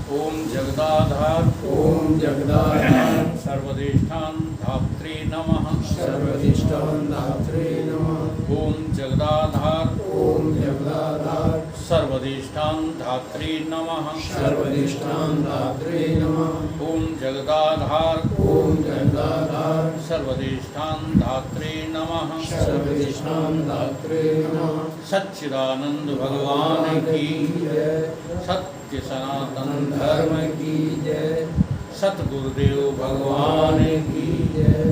ओम जगदाधार ओम जगदाधार सर्वधिष्ठान धात्रे नमः। सर्वधिष्ठान धात्रे नमः। ओम जगदाधार ओम जगदाधार सर्वधिष्ठान धात्रे नमः। सर्वधिष्ठान धात्रे नमः। ओम जगदाधार ओम जगदाधार सर्वधिष्ठान धात्रे नमः। सर्वधिष्ठान धात्रे नमः। सच्चिदानंद भगवान की जय। सत्य सनातन धर्म की जय। सतगुरुदेव भगवान की जय।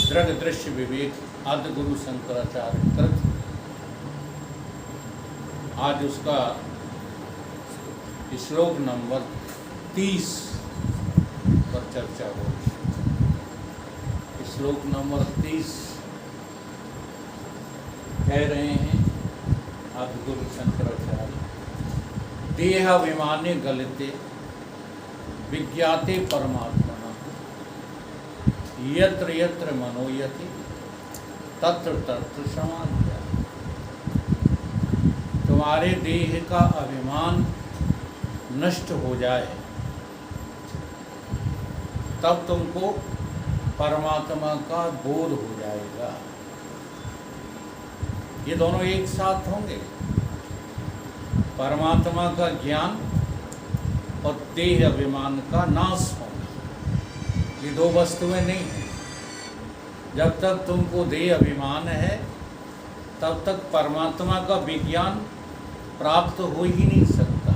दृढ़ दृश्य विवेक आदि गुरु शंकराचार्य कृत। आज उसका श्लोक नंबर 30 पर चर्चा होगी। श्लोक नंबर 30 कह रहे हैं आदि गुरु शंकराचार्य, देहाभिमाने गलिते विज्ञाते परमात्मना यत्र यत्र मनोयति तत्र तत्र समाधिया। तुम्हारे देह का अभिमान नष्ट हो जाए तब तुमको परमात्मा का बोध हो जाएगा। ये दोनों एक साथ होंगे, परमात्मा का ज्ञान और देह अभिमान का नाश होगा। ये दो वस्तुएं नहीं हैं। जब तक तुमको देह अभिमान है तब तक परमात्मा का विज्ञान प्राप्त हो ही नहीं सकता।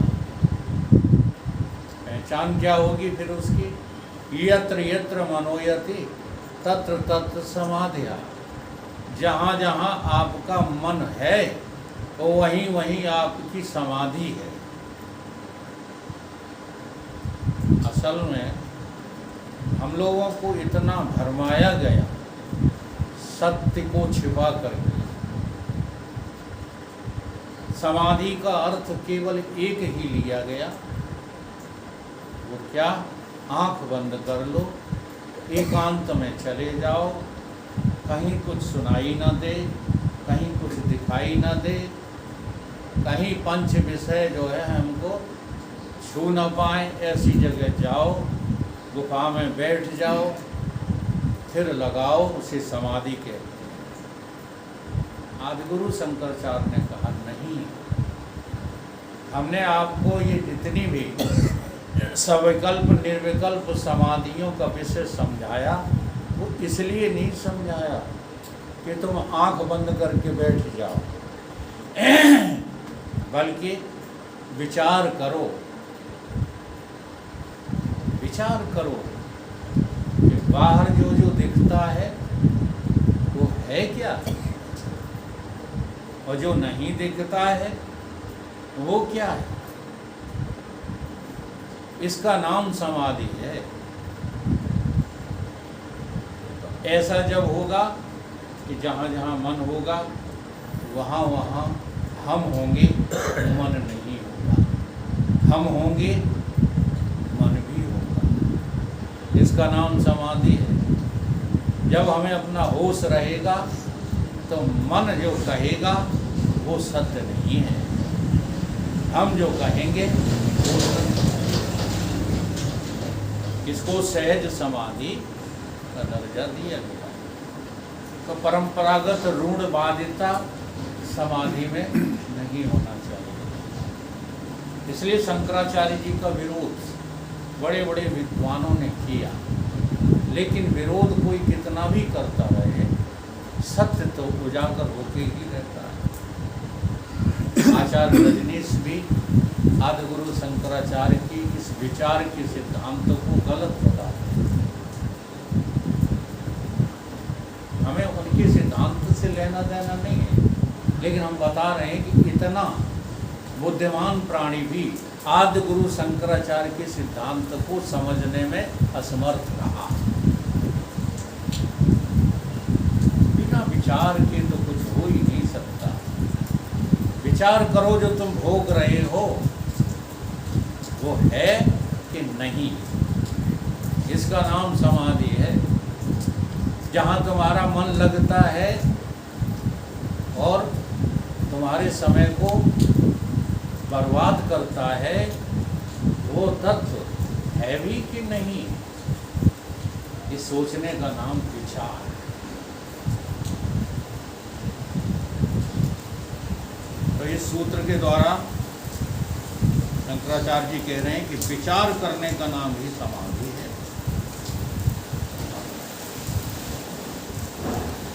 पहचान क्या होगी फिर उसकी? यत्र यत्र मनोयति तत्र तत्र समाधिया। जहाँ जहाँ आपका मन है तो वहीं वहीं आपकी समाधि है। असल में हम लोगों को इतना भरमाया गया सत्य को छिपा करके। समाधि का अर्थ केवल एक ही लिया गया, वो क्या? आंख बंद कर लो, एकांत में चले जाओ, कहीं कुछ सुनाई ना दे, कहीं कुछ दिखाई ना दे, कहीं पंच विषय जो है हमको छू ना पाए, ऐसी जगह जाओ, गुफा में बैठ जाओ, फिर लगाओ, उसे समाधि कहते हैं। आदि गुरु शंकराचार्य ने कहा नहीं, हमने आपको ये जितनी भी सविकल्प निर्विकल्प समाधियों का विषय समझाया वो इसलिए नहीं समझाया कि तुम आंख बंद करके बैठ जाओ, बल्कि विचार करो, विचार करो कि बाहर जो जो दिखता है वो है क्या, और जो नहीं दिखता है वो क्या है। इसका नाम समाधि है। तो ऐसा जब होगा कि जहाँ जहाँ मन होगा वहाँ वहाँ हम होंगे, मन नहीं होगा, हम होंगे, मन भी होगा। इसका नाम समाधि है। जब हमें अपना होश रहेगा तो मन जो कहेगा वो सत्य नहीं है, हम जो कहेंगे वो सत्य। इसको सहज समाधि का दर्जा दिया गया। तो परंपरागत रूढ़वादिता समाधि में नहीं होना चाहिए। इसलिए शंकराचार्य जी का विरोध बड़े बड़े विद्वानों ने किया, लेकिन विरोध कोई कितना भी करता रहे, सत्य तो उजागर होके ही रहता है। आचार्य रजनीश भी आदि गुरु शंकराचार्य की इस विचार के सिद्धांत को गलत बता रहे हैं। हमें उनके सिद्धांत से लेना देना नहीं है, लेकिन हम बता रहे हैं कि इतना बुद्धिमान प्राणी भी आदि गुरु शंकराचार्य के सिद्धांत को समझने में असमर्थ रहा। बिना विचार के तो कुछ हो ही नहीं सकता। विचार करो, जो तुम भोग रहे हो वो है कि नहीं। इसका नाम समाधि है। जहाँ तुम्हारा मन लगता है और तुम्हारे समय को बर्बाद करता है, वो तत्व है भी कि नहीं, ये सोचने का नाम विचार है। तो इस सूत्र के द्वारा शंकराचार्य जी कह रहे हैं कि विचार करने का नाम ही समाधि है।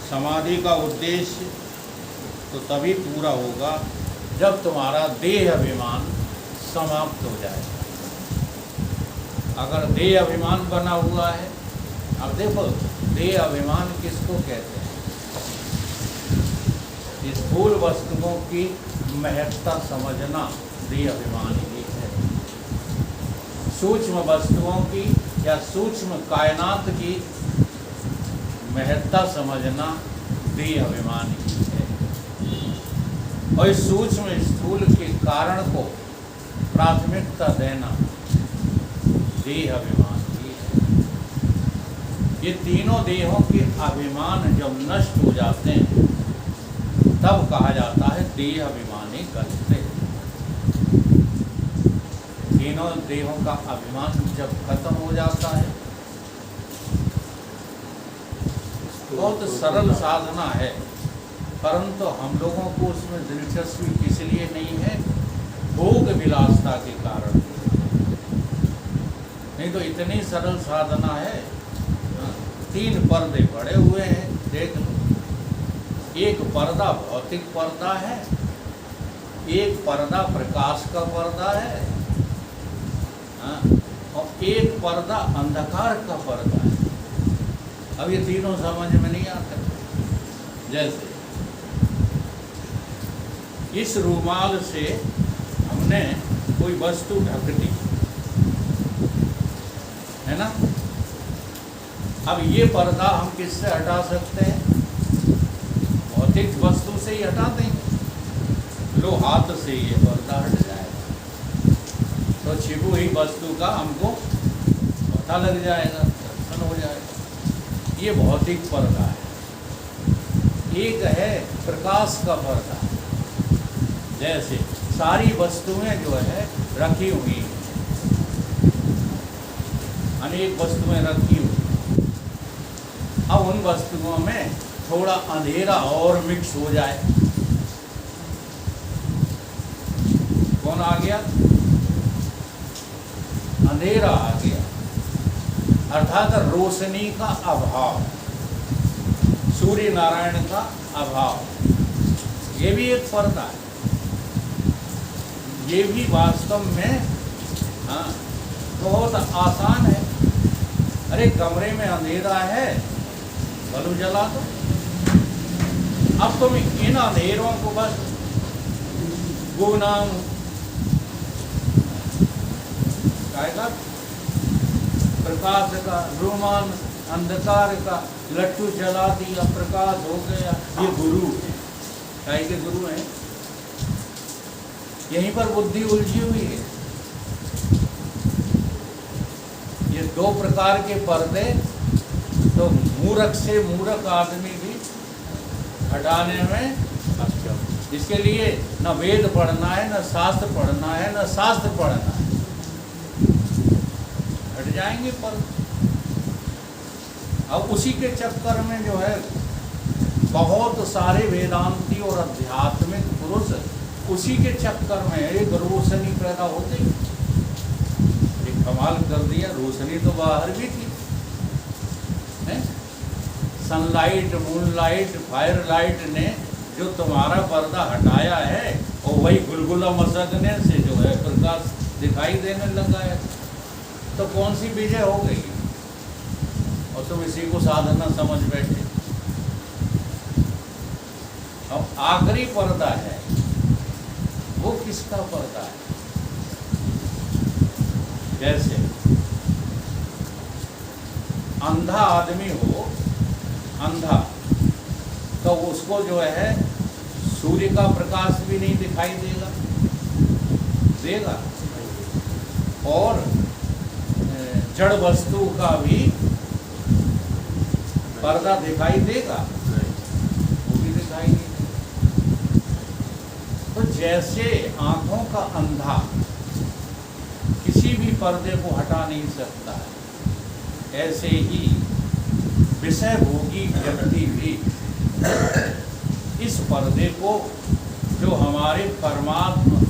समाधि का उद्देश्य तो तभी पूरा होगा जब तुम्हारा देह अभिमान समाप्त हो जाएगा। अगर देह अभिमान बना हुआ है, अब देखो देह अभिमान किसको कहते हैं? स्थूल वस्तुओं की महत्ता समझना देह अभिमान ही है। सूक्ष्म वस्तुओं की या सूक्ष्म कायनात की महत्ता समझना देह अभिमान ही है। और इस सूक्ष्म स्थूल के कारण को प्राथमिकता देना देह अभिमान ही है। ये तीनों देहों के अभिमान जब नष्ट हो जाते हैं तब कहा जाता है देह अभिमानी करते। तीनों देहों का अभिमान जब खत्म हो जाता है, बहुत सरल साधना है, परंतु हम लोगों को उसमें दिलचस्पी इसलिए नहीं है, भोग विलासता के कारण। नहीं तो इतनी सरल साधना है। 3 पर्दे पड़े हुए हैं, देख लो। एक पर्दा भौतिक पर्दा है, एक पर्दा प्रकाश का पर्दा है, और एक पर्दा अंधकार का पर्दा है। अब ये तीनों समझ में नहीं आते। जैसे इस रूमाल से हमने कोई वस्तु ढक दी है ना, अब ये पर्दा हम किससे हटा सकते हैं? भौतिक वस्तु से ही हटा देंगे। लो हाथ से ये पर्दा हट जाएगा, तो छिपी हुई वस्तु का हमको पता लग जाएगा, दर्शन हो जाएगा। ये भौतिक पर्दा है। एक है प्रकाश का पर्दा। जैसे सारी वस्तुएं जो है रखी हुई हैं, अनेक वस्तुएं रखी हुई, अब उन वस्तुओं में थोड़ा अंधेरा और मिक्स हो जाए, कौन आ गया? अंधेरा आ गया, अर्थात रोशनी का अभाव, सूर्य नारायण का अभाव। ये भी एक पर्दा है। ये भी वास्तव में बहुत आसान है। अरे कमरे में अंधेरा है, बल्ब जला दो। अब तुम इन अंधेरों को बस गुमनाम का प्रकाश का, रोमान अंधकार का लट्टू जला दिया, प्रकाश हो गया। ये गुरु है, काय के गुरु हैं। यहीं पर बुद्धि उलझी हुई है। ये 2 प्रकार के पर्दे तो मूर्ख से मूर्ख आदमी भी हटाने में सक्षम। इसके लिए न वेद पढ़ना है, न शास्त्र पढ़ना है, न शास्त्र पढ़ना है, हट जाएंगे पर्दे। अब उसी के चक्कर में जो है बहुत सारे वेदांती और आध्यात्मिक पुरुष उसी के चक्कर में एक रोशनी पैदा होती, एक कमाल कर दिया। रोशनी तो बाहर भी थी, सनलाइट, मूनलाइट, फायर लाइट ने जो तुम्हारा पर्दा हटाया है, और वही गुलगुला मसकने से जो है प्रकाश दिखाई देने लगा है। तो कौन सी विजय हो गई? और तुम इसी को साधना समझ बैठे। अब आखिरी पर्दा है, वो किसका पर्दा है? जैसे अंधा आदमी हो, अंधा, तो उसको जो है सूर्य का प्रकाश भी नहीं दिखाई देगा, और जड़ वस्तु का भी पर्दा दिखाई देगा, वो भी दिखाई नहीं देगा। तो जैसे आंखों का अंधा किसी भी पर्दे को हटा नहीं सकता है, ऐसे ही विषय भोगी व्यक्ति भी इस पर्दे को जो हमारे परमात्मा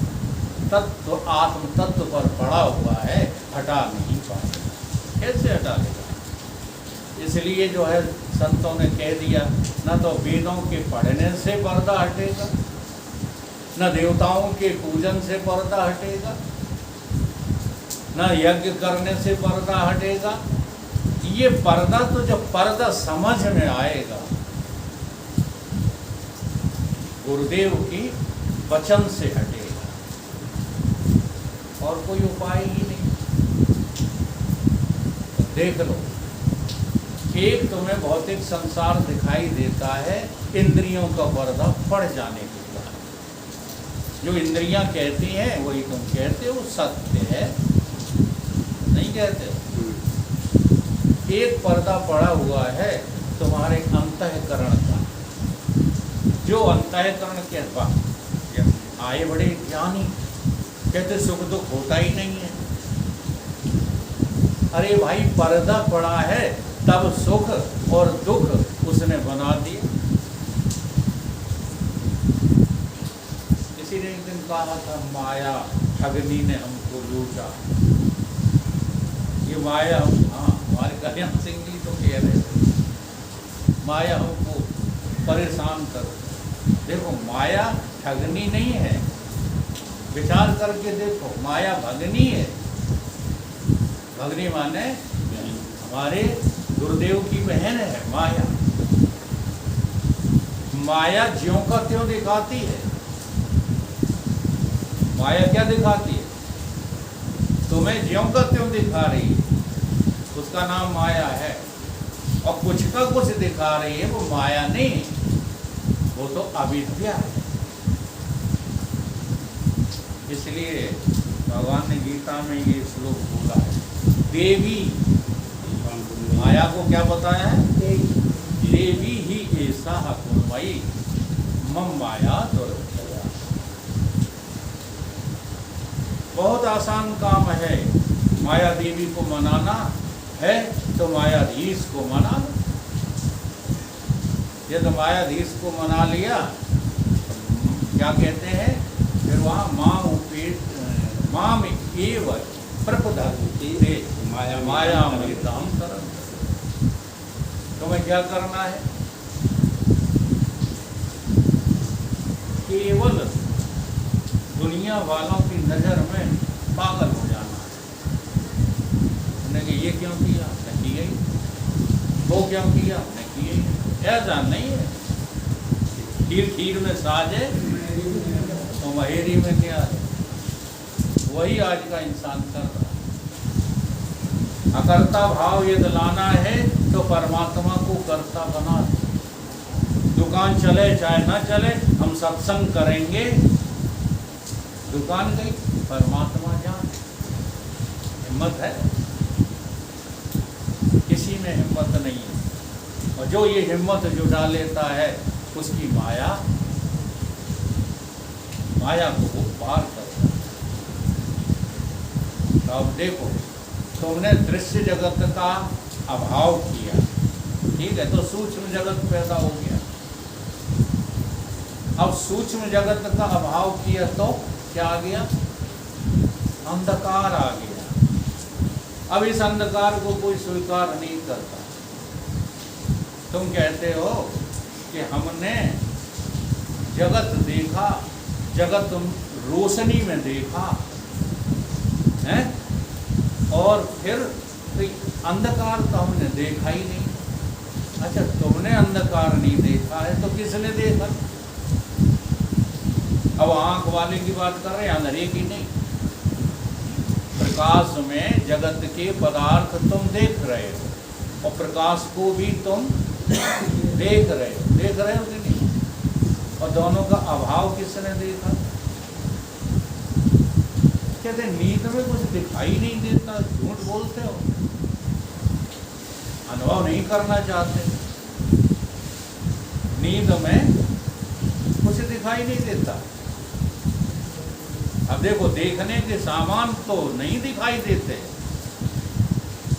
तत्व आत्म तत्व पर पड़ा हुआ है हटा नहीं पाएगा। कैसे हटा लेगा? इसलिए जो है संतों ने कह दिया, न तो वेदों के पढ़ने से पर्दा हटेगा, न देवताओं के पूजन से पर्दा हटेगा, न यज्ञ करने से पर्दा हटेगा। ये पर्दा तो जब पर्दा समझ में आएगा गुरुदेव की वचन से हटेगा, और कोई उपाय ही नहीं। देख लो, एक तुम्हें भौतिक संसार दिखाई देता है इंद्रियों का पर्दा पड़ जाने के बाद। जो इंद्रियां कहती हैं वही तुम कहते हो सत्य है, नहीं कहते हो। एक पर्दा पड़ा हुआ है तुम्हारे अंतःकरण का, जो अंतःकरण के आए बड़े ज्ञानी कहते सुख दुख होता ही नहीं है। अरे भाई, पर्दा पड़ा है तब सुख और दुख उसने बना दिया। किसी ने एक दिन कहा था, माया ठगनी ने हमको लूटा। ये माया, हाँ, हमारे कल्याण सिंह जी तो कह रहे थे, माया हमको परेशान कर। देखो, माया ठगनी नहीं है, विचार करके देखो, माया भगनी है। भगनी माने हमारे गुरुदेव की बहन है माया। माया ज्यों का त्यों दिखाती है। माया क्या दिखाती है? तुम्हें ज्यों का त्यों दिखा रही है, उसका नाम माया है। और कुछ का कुछ दिखा रही है, वो माया नहीं, वो तो अविद्या है। इसलिए भगवान ने गीता में ये श्लोक बोला है, देवी, माया को क्या बताया है? देवी ही ऐसा हकुमयी मम माया दुर्जया। बहुत आसान काम है, माया देवी को मनाना है तो मायाधीश को मना लो। ये तो मायाधीश को मना लिया, क्या कहते हैं फिर वहाँ माम एव प्रपदति माया मृताम तरम। तुम्हें क्या करना है? केवल दुनिया वालों की नजर में पागल हो जाना है। उन्होंने ये क्यों किया? नहीं किया ही। वो क्यों किया? नहीं किया ही। ऐसा नहीं है, खीर खीर में साज है तो महेरी में क्या है? वही आज का इंसान कर रहा है। अकर्ता भाव यदि लाना है तो परमात्मा को कर्ता बना दो। दुकान चले चाहे ना चले, हम सत्संग करेंगे, दुकान गई, परमात्मा जान। हिम्मत है? किसी में हिम्मत नहीं है। और जो ये हिम्मत जुटा लेता है उसकी माया को वो पार करता है। तो अब देखो, तुमने दृश्य जगत का अभाव किया, ठीक है, तो सूक्ष्म जगत पैदा हो गया। अब सूक्ष्म जगत का अभाव किया तो क्या आ गया? अंधकार आ गया। अब इस अंधकार को कोई स्वीकार नहीं करता। तुम कहते हो कि हमने जगत देखा, जगत रोशनी में देखा है, और फिर अंधकार तो हमने देखा ही नहीं। अच्छा, तुमने अंधकार नहीं देखा है तो किसने देखा? अब आंख वाले की बात कर रहे हैं, अंधेरे की नहीं। प्रकाश में जगत के पदार्थ तुम देख रहे हो और प्रकाश को भी तुम देख रहे हो कि नहीं? और दोनों का अभाव किसने देखा? कहते नींद में कुछ दिखाई नहीं देता, झूठ बोलते हो, अनुभव नहीं करना चाहते। नींद में कुछ दिखाई नहीं देता, अब देखो, देखने के सामान तो नहीं दिखाई देते,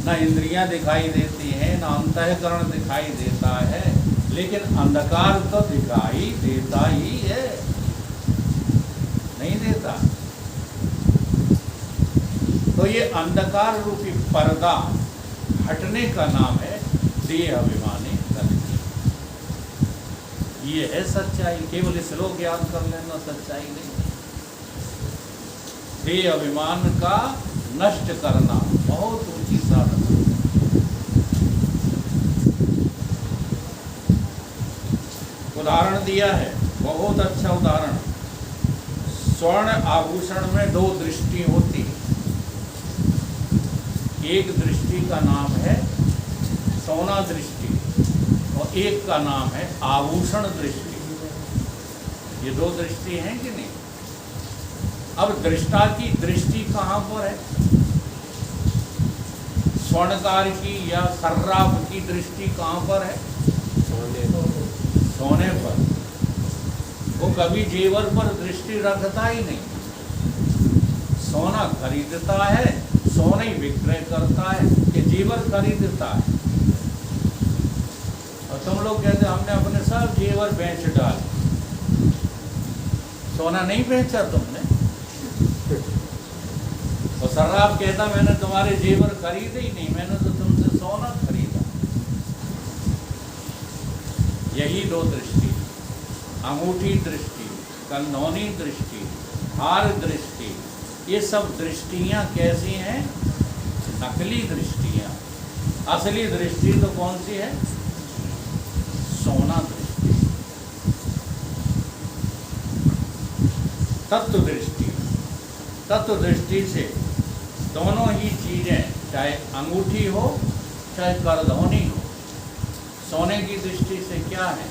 ना इंद्रियां दिखाई देती हैं, ना अंतःकरण दिखाई देता है, लेकिन अंधकार तो दिखाई देता ही है, नहीं देता। तो ये अंधकार रूपी पर्दा हटने का नाम है देह अभिमानी करके। ये है सच्चाई, केवल श्लोक याद कर लेना सच्चाई नहीं। देह अभिमान का नष्ट करना बहुत ऊंची साधना। उदाहरण दिया है, बहुत अच्छा उदाहरण। स्वर्ण आभूषण में दो दृष्टि होती है। एक दृष्टि का नाम है सोना दृष्टि और एक का नाम है आभूषण दृष्टि। ये दो दृष्टि हैं कि नहीं? अब दृष्टा की दृष्टि कहाँ पर है? स्वर्णकार की या सर्राफ की दृष्टि कहाँ पर है? सोने पर। वो कभी जेवर पर दृष्टि रखता ही नहीं। सोना खरीदता है, सोना ही विक्रय करता है, कि जेवर खरीदता है। और तुम लोग कहते हमने अपने सब जेवर बेच डाले। सोना नहीं बेचा तुमने। और सर्राफ कहता मैंने तुम्हारे जेवर खरीदे ही नहीं, मैंने तो तुमसे सोना खरीदा। यही दो दृष्टि, अंगूठी दृष्टि, कंधौनी दृष्टि, हार दृष्टि, ये सब दृष्टियां कैसी हैं? नकली दृष्टियां। असली दृष्टि तो कौन सी है? सोना दृष्टि, तत्व दृष्टि। तत्व दृष्टि से दोनों ही चीजें, चाहे अंगूठी हो चाहे करधौनी हो, सोने की दृष्टि से क्या है?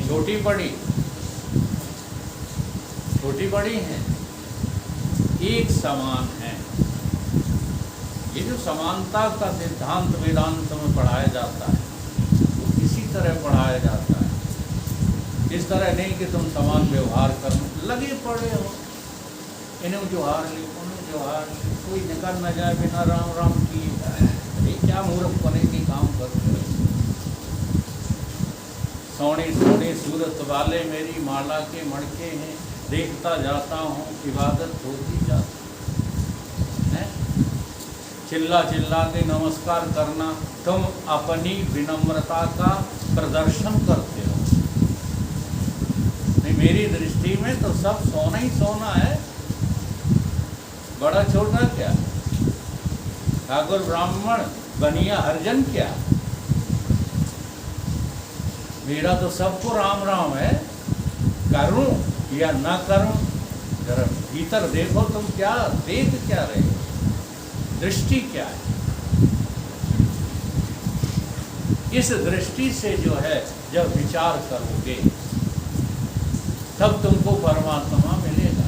छोटी बड़ी, छोटी बड़ी है, एक समान है। ये जो समानता का सिद्धांत वेदांत में पढ़ाया जाता है, वो इसी तरह पढ़ाया जाता है। इस तरह नहीं कि तुम समान व्यवहार करने लगे पड़े हो, इन्हें जोहार ली, उन्हें जोहार ली, कोई निकल न जाए बिना राम राम किए। ये क्या मूर्ख बने की काम करते हो? सोनी सोनी सूरत वाले मेरी माला के मड़के हैं, देखता जाता हूँ इबादत होती जाती है। चिल्ला चिल्ला के नमस्कार करना, तुम अपनी विनम्रता का प्रदर्शन करते हो। नहीं, मेरी दृष्टि में तो सब सोना ही सोना है, बड़ा छोटा क्या, ठाकुर ब्राह्मण बनिया हरिजन क्या, मेरा तो सबको राम राम है। करूं या ना करूं, जरा भीतर देखो तुम क्या देख क्या रहे हो, दृष्टि क्या है। इस दृष्टि से जो है जब विचार करोगे तब तुमको परमात्मा मिलेगा।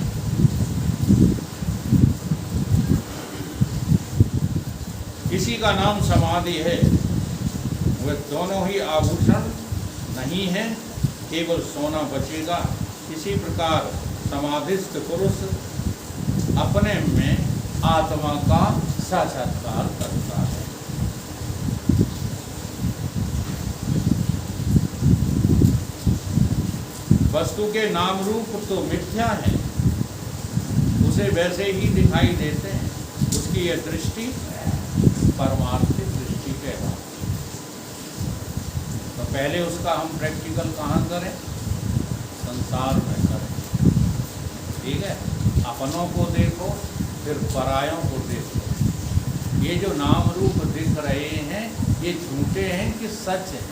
इसी का नाम समाधि है। वह दोनों ही आभूषण नहीं है, केवल सोना बचेगा। इसी प्रकार समाधिस्थ पुरुष अपने में आत्मा का साक्षात्कार करता है। वस्तु के नाम रूप तो मिथ्या है, उसे वैसे ही दिखाई देते हैं। उसकी यह दृष्टि परमार्थिक दृष्टि कहलाती है। तो पहले उसका हम प्रैक्टिकल कहाँ करें? संसार में करें। ठीक है, अपनों को देखो फिर परायों को देखो। ये जो नाम रूप दिख रहे हैं ये झूठे हैं कि सच है?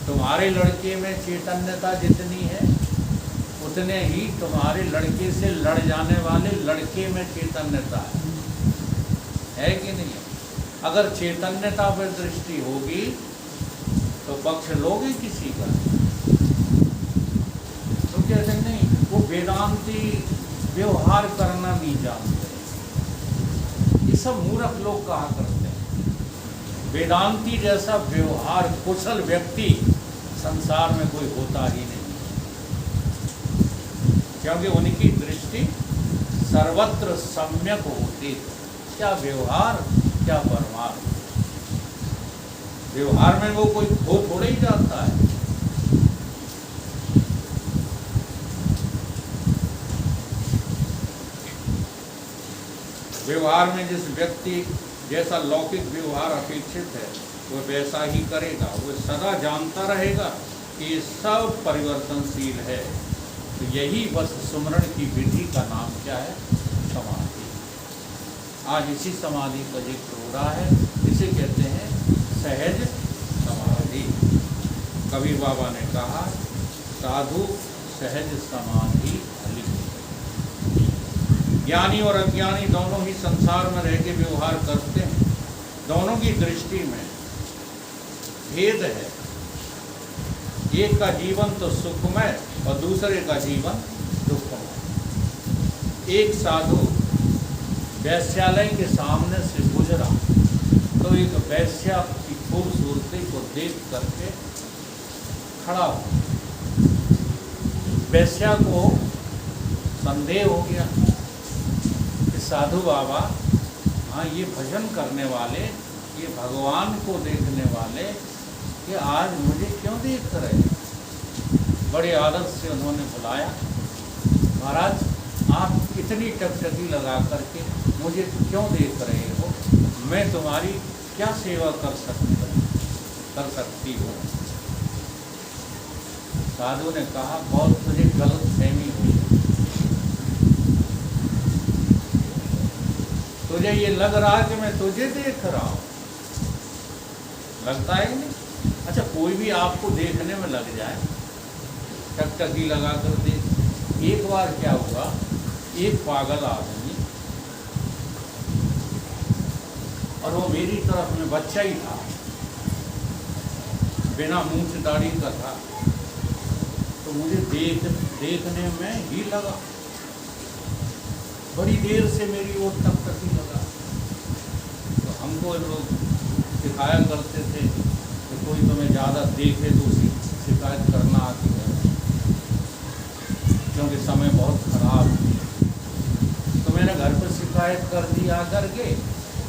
तुम्हारे लड़के में चैतन्यता जितनी है उतने ही तुम्हारे लड़के से लड़ जाने वाले लड़के में चैतन्यता है कि नहीं? अगर चैतन्यता पर दृष्टि होगी तो पक्ष लोगे किसी का? तो कहते नहीं, वो वेदांती व्यवहार करना नहीं जानते। ये सब मूर्ख लोग कहा करते हैं। वेदांती जैसा व्यवहार कुशल व्यक्ति संसार में कोई होता ही नहीं। क्योंकि उनकी दृष्टि सर्वत्र सम्यक होती। क्या व्यवहार, क्या परमार्थ। व्यवहार में वो कोई खो थोड़ा ही जाता है। व्यवहार में जिस व्यक्ति जैसा लौकिक व्यवहार अपेक्षित है वो वैसा ही करेगा। वो सदा जानता रहेगा कि ये सब परिवर्तनशील है। तो यही बस सुमरण की विधि का नाम क्या है? समाधि। आज इसी समाधि का जिक्र हो रहा है। इसे कहते हैं सहज समाधि। कबीर बाबा ने कहा साधु सहज समाधि भली। ज्ञानी और अज्ञानी दोनों ही संसार में रह के व्यवहार करते हैं। दोनों की दृष्टि में भेद है। एक का जीवन तो सुखमय और दूसरे का जीवन दुखमय। एक साधु वैश्यालय के सामने से गुजरा तो एक वैश्या की खूबसूरती को देख करके खड़ा हो। वैश्या को संदेह हो गया कि साधु बाबा, हाँ ये भजन करने वाले, ये भगवान को देखने वाले, कि आज मुझे क्यों देख रहे हैं? बड़ी आदत से उन्होंने बुलाया, महाराज आप इतनी टकटकी लगा करके मुझे क्यों देख रहे हो? मैं तुम्हारी क्या सेवा कर सकती हूँ? साधु ने कहा बहुत तुझे गलत फहमी हुई। तुझे ये लग रहा है कि मैं तुझे देख रहा हूँ, लगता है नहीं? अच्छा कोई भी आपको देखने में लग जाए, टकटकी लगा कर देख। एक बार क्या हुआ, एक पागल आदमी, और वो मेरी तरफ में बच्चा ही था, बिना मूंछ दाढ़ी का था, तो मुझे देखने में ही लगा। बड़ी देर से मेरी ओर टकटकी लगा। तो हमको लोग सिखाया करते थे कि कोई तुम्हें ज़्यादा देखे तो उसी शिकायत करना आती है, क्योंकि समय बहुत खराब है। तो मैंने घर पर शिकायत कर दी आकर के।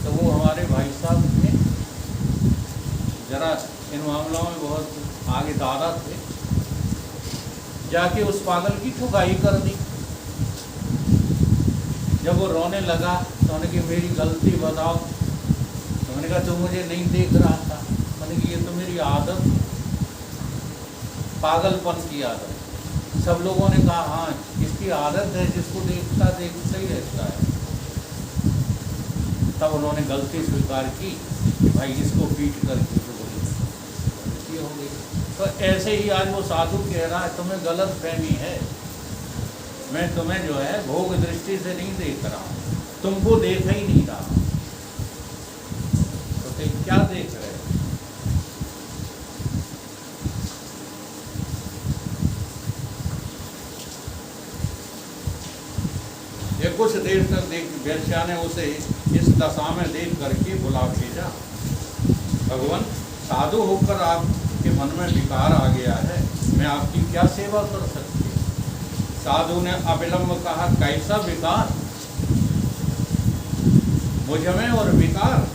तो वो हमारे भाई साहब थे, जरा इन मामलों में बहुत आगे दादा थे, जाके उस पागल की ठुकाई कर दी। जब वो रोने लगा तो उन्होंने कहा मेरी गलती बताओ। तो मैंने कहा तू मुझे नहीं देख रहा था। मैंने कहा ये तो मेरी आदत, पागलपन की आदत। सब लोगों ने कहा हाँ इसकी आदत है, जिसको देखता देखता ही रहता है। तब उन्होंने गलती स्वीकार की कि भाई इसको पीट करके तो गलती हो गई। तो ऐसे ही आज वो साधु कह रहा है तुम्हें गलत फहमी है, मैं तुम्हें जो है भोग दृष्टि से नहीं देख रहा हूँ, तुमको देख ही नहीं रहा। तो तुम क्या देख रहे हो? ये कुछ देर तक वेश्या ने उसे इस दशा में देख करके बुला भेजा। भगवान साधु होकर आपके मन में विकार आ गया है, मैं आपकी क्या सेवा कर सकती हूँ? साधु ने अविलंब कहा कैसा विकार? मुझ में और विकार?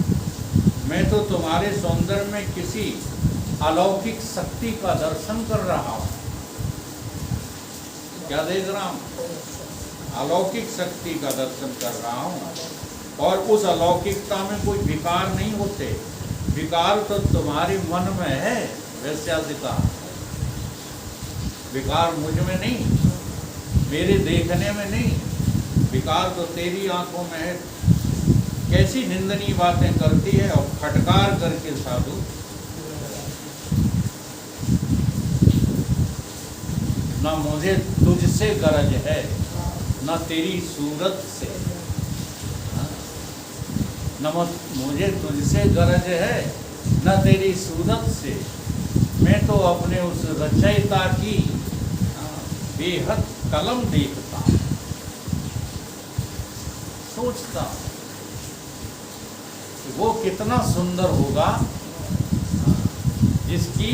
मैं तो तुम्हारे सौंदर्य में किसी अलौकिक शक्ति का दर्शन कर रहा हूँ। क्या देख रहा हूँ? अलौकिक शक्ति का दर्शन कर रहा हूँ। और उस अलौकिकता में कोई विकार नहीं होते। विकार तो तुम्हारे मन में है। वैश्या से कहा विकार मुझ में नहीं, मेरे देखने में नहीं, विकार तो तेरी आंखों में है। कैसी निंदनीय बातें करती है। और फटकार करके साधु ना मुझे तुझसे गरज है, न तेरी सूरत से, न मुझे तुझसे गरज है, न तेरी सूरत से। मैं तो अपने उस रचयिता की बेहद कलम देखता, सोचता कि वो कितना सुंदर होगा, जिसकी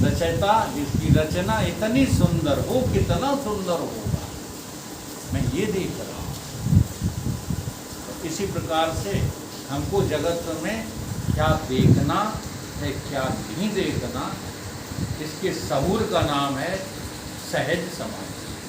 रचयिता, जिसकी रचना इतनी सुंदर हो, कितना सुंदर होगा। मैं ये देख रहा हूँ। तो इसी प्रकार से हमको जगत में क्या देखना है क्या नहीं देखना, इसके सबूर का नाम है सहज समाधि।